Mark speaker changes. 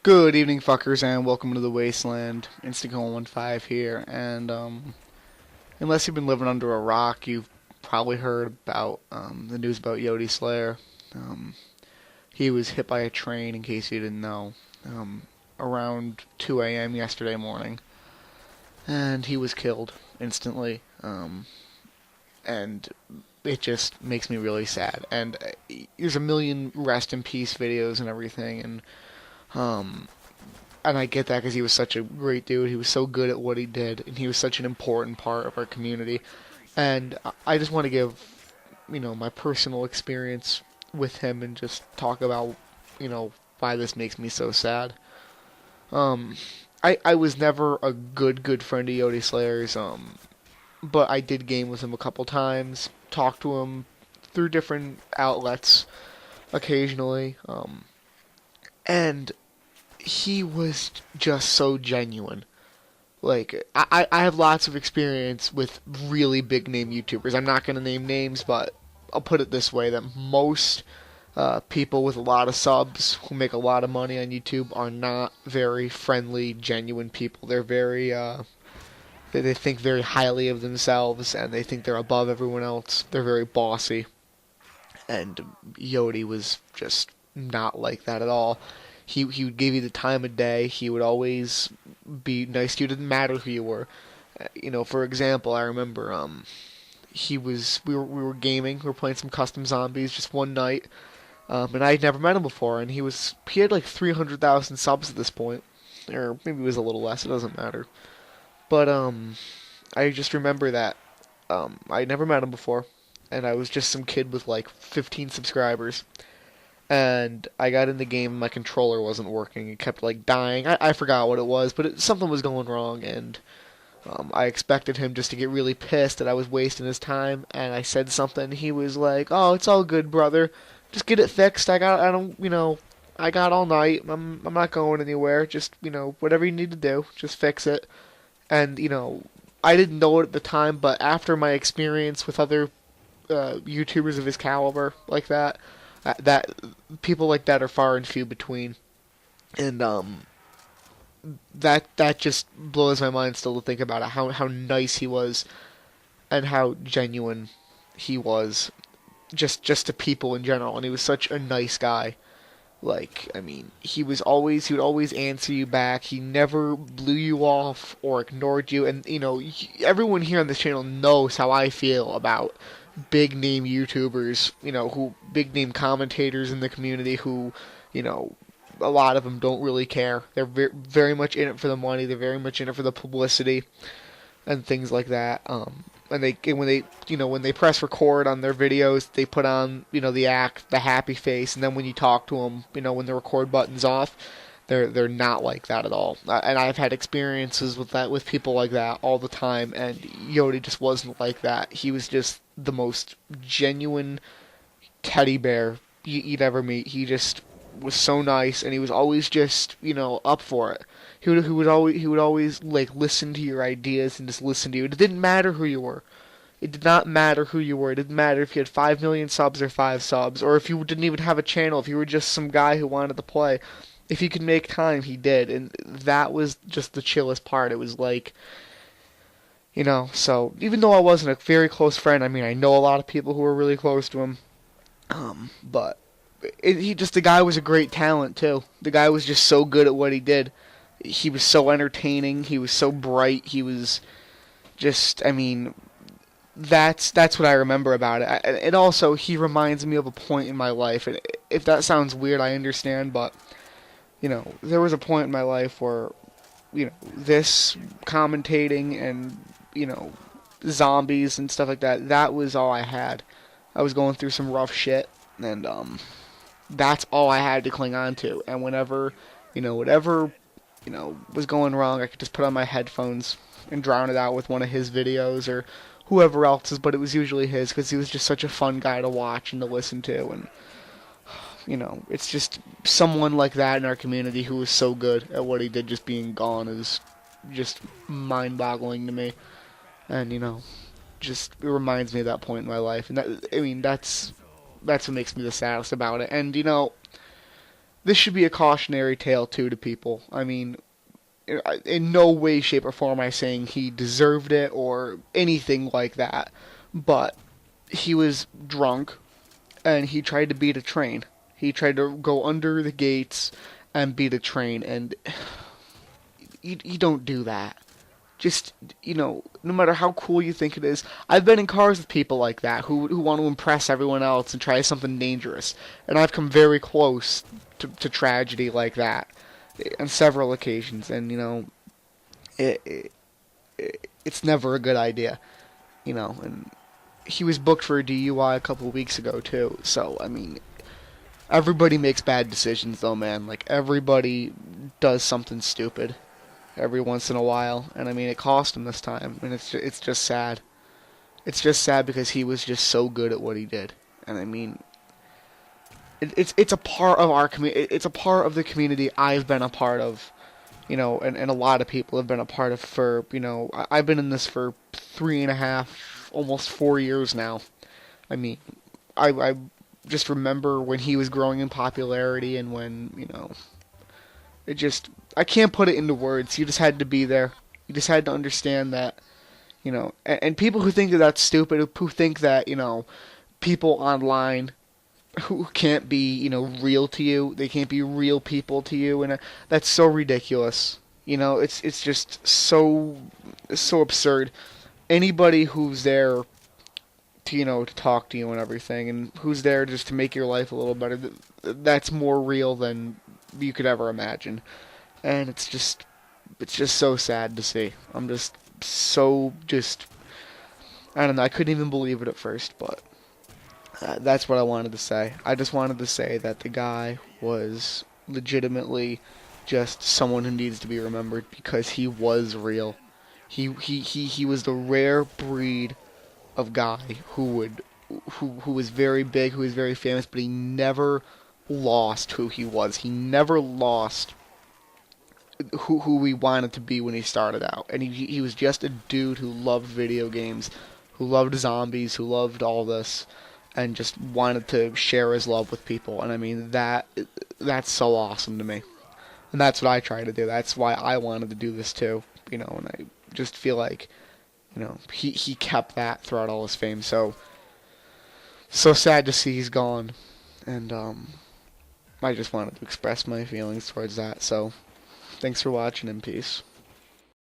Speaker 1: Good evening, fuckers, and welcome to the Wasteland. Instacon15 here, and unless you've been living under a rock, you've probably heard about the news about Yoteslaya. Um, he was hit by a train, in case you didn't know, around 2 a.m. yesterday morning, and he was killed instantly. And it just makes me really sad. And there's a million rest in peace videos and everything, um, and I get that because he was such a great dude. He was so good at what he did, and he was such an important part of our community. And I just want to give, my personal experience with him and just talk about, why this makes me so sad. Um, I was never a good friend of Yodi Slayer's, but I did game with him a couple times, talk to him through different outlets occasionally, and he was just so genuine. Like, I have lots of experience with really big name YouTubers. I'm not going to name names, but I'll put it this way, that most people with a lot of subs who make a lot of money on YouTube are not very friendly, genuine people. They're very, they think very highly of themselves, and they think they're above everyone else. They're very bossy. And Yodi was just not like that at all. He would give you the time of day. He would always be nice to you. It didn't matter who you were. For example, I remember we were gaming. We were playing some custom zombies just one night, and I had never met him before. And he had like 300,000 subs at this point, or maybe it was a little less. It doesn't matter. But I just remember that I never met him before, and I was just some kid with like 15 subscribers. And I got in the game and my controller wasn't working. It kept like dying. I forgot what it was, but something was going wrong, and I expected him just to get really pissed that I was wasting his time, and I said something. He was like, "Oh, it's all good, brother. Just get it fixed. I got all night. I'm not going anywhere. Just, whatever you need to do, just fix it." And, I didn't know it at the time, but after my experience with other YouTubers of his caliber like that people like that are far and few between, and that just blows my mind still to think about it. How nice he was, and how genuine he was, just to people in general. And he was such a nice guy. Like, I mean, he would always answer you back. He never blew you off or ignored you. And everyone here on this channel knows how I feel about big name YouTubers, who big name commentators in the community who, a lot of them don't really care. They're very much in it for the money. They're very much in it for the publicity and things like that. When they press record on their videos, they put on, the happy face, and then when you talk to them, when the record button's off, they're not like that at all. And I've had experiences with people like that all the time, and Yodi just wasn't like that. He was just the most genuine teddy bear you'd ever meet. He just was so nice, and he was always just, up for it. He would always like listen to your ideas and just listen to you. It didn't matter who you were. It did not matter who you were. It didn't matter if you had 5 million subs or 5 subs, or if you didn't even have a channel, if you were just some guy who wanted to play. If he could make time, he did, and that was just the chillest part. It was like, so even though I wasn't a very close friend, I mean, I know a lot of people who were really close to him, but the guy was a great talent too. The guy was just so good at what he did. He was so entertaining. He was so bright. He was just, I mean, that's what I remember about it. And also, he reminds me of a point in my life. And if that sounds weird, I understand, but there was a point in my life where, this commentating and, zombies and stuff like that, that was all I had. I was going through some rough shit, and that's all I had to cling on to. And whenever, whatever, was going wrong, I could just put on my headphones and drown it out with one of his videos or whoever else's, but it was usually his because he was just such a fun guy to watch and to listen to. And it's just someone like that in our community who was so good at what he did, just being gone is just mind-boggling to me. And, just it reminds me of that point in my life. And that's what makes me the saddest about it. And, this should be a cautionary tale too to people. I mean, in no way, shape, or form am I saying he deserved it or anything like that, but he was drunk and he tried to beat a train. He tried to go under the gates and beat a train, and you don't do that. Just, no matter how cool you think it is. I've been in cars with people like that who want to impress everyone else and try something dangerous, and I've come very close to tragedy like that on several occasions, and it, it's never a good idea, and he was booked for a DUI a couple of weeks ago too. So I mean, everybody makes bad decisions though, man. Like everybody does something stupid every once in a while, and I mean it cost him this time, and it's just sad. It's just sad because he was just so good at what he did, and I mean it's a part of our community. It's a part of the community I've been a part of, and a lot of people have been a part of for I've been in this for 3.5, almost 4 years now. I mean, I just remember when he was growing in popularity and when it just I can't put it into words. You just had to be there. You just had to understand that and people who think that that's stupid, who think that people online who can't be real to you, they can't be real people to you, and that's so ridiculous. It's just so absurd. Anybody who's there to to talk to you and everything, and who's there just to make your life a little better, that's more real than you could ever imagine. And it's just so sad to see. I'm just so just I don't know. I couldn't even believe it at first, but that's what I wanted to say. I just wanted to say that the guy was legitimately just someone who needs to be remembered because he was real. He was the rare breed of guy who was very big, who was very famous, but he never lost who he was. He never lost who he wanted to be when he started out. And he was just a dude who loved video games, who loved zombies, who loved all this, and just wanted to share his love with people. And I mean that's so awesome to me. And that's what I try to do. That's why I wanted to do this too. And I just feel like he kept that throughout all his fame. So sad to see he's gone. And I just wanted to express my feelings towards that. So thanks for watching, and peace.